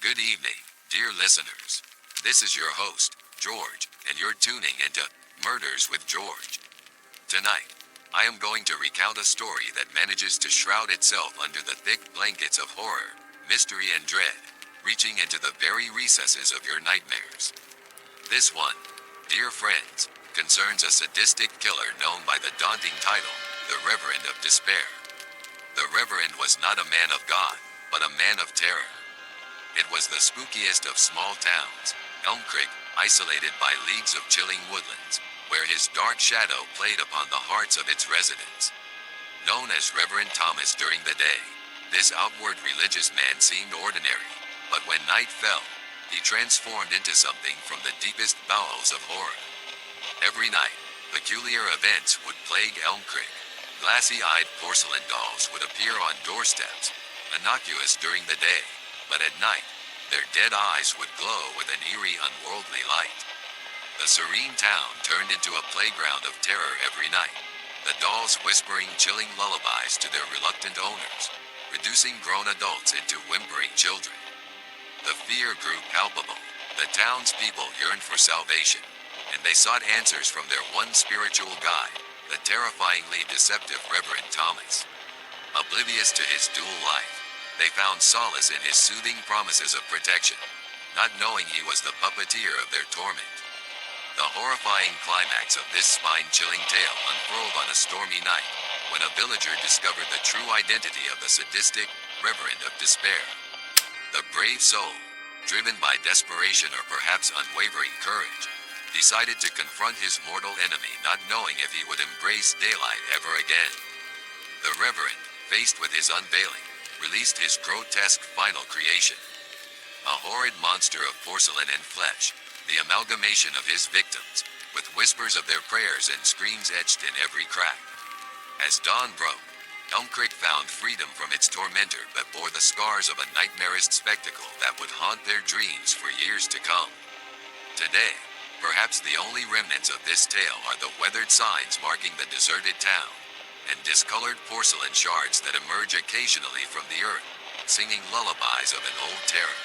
Good evening, dear listeners. This is your host, George, and you're tuning into Murders with George. Tonight, I am going to recount a story that manages to shroud itself under the thick blankets of horror, mystery, and dread, reaching into the very recesses of your nightmares. This one, dear friends, concerns a sadistic killer known by the daunting title, the Reverend of Despair. The Reverend was not a man of God, but a man of terror. It was the spookiest of small towns, Elm Creek, isolated by leagues of chilling woodlands, where his dark shadow played upon the hearts of its residents. Known as Reverend Thomas during the day, this outward religious man seemed ordinary, but when night fell, he transformed into something from the deepest bowels of horror. Every night, peculiar events would plague Elm Creek. Glassy-eyed porcelain dolls would appear on doorsteps, innocuous during the day, but at night, their dead eyes would glow with an eerie, unworldly light. The serene town turned into a playground of terror every night, the dolls whispering chilling lullabies to their reluctant owners, reducing grown adults into whimpering children. The fear grew palpable. The townspeople yearned for salvation, and they sought answers from their one spiritual guide, the terrifyingly deceptive Reverend Thomas. Oblivious to his dual life, they found solace in his soothing promises of protection, not knowing he was the puppeteer of their torment. The horrifying climax of this spine-chilling tale unfurled on a stormy night, when a villager discovered the true identity of the sadistic Reverend of Despair. The brave soul, driven by desperation or perhaps unwavering courage, decided to confront his mortal enemy, not knowing if he would embrace daylight ever again. The Reverend, faced with his unveiling, released his grotesque final creation. A horrid monster of porcelain and flesh, the amalgamation of his victims, with whispers of their prayers and screams etched in every crack. As dawn broke, Elm Creek found freedom from its tormentor but bore the scars of a nightmarish spectacle that would haunt their dreams for years to come. Today, perhaps the only remnants of this tale are the weathered signs marking the deserted town, and discolored porcelain shards that emerge occasionally from the earth, singing lullabies of an old terror.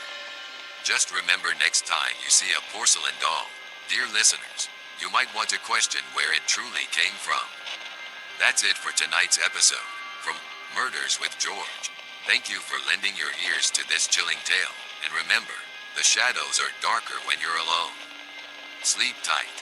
Just remember, next time you see a porcelain doll, dear listeners, you might want to question where it truly came from. That's it for tonight's episode, from Murders with George. Thank you for lending your ears to this chilling tale, and remember, the shadows are darker when you're alone. Sleep tight.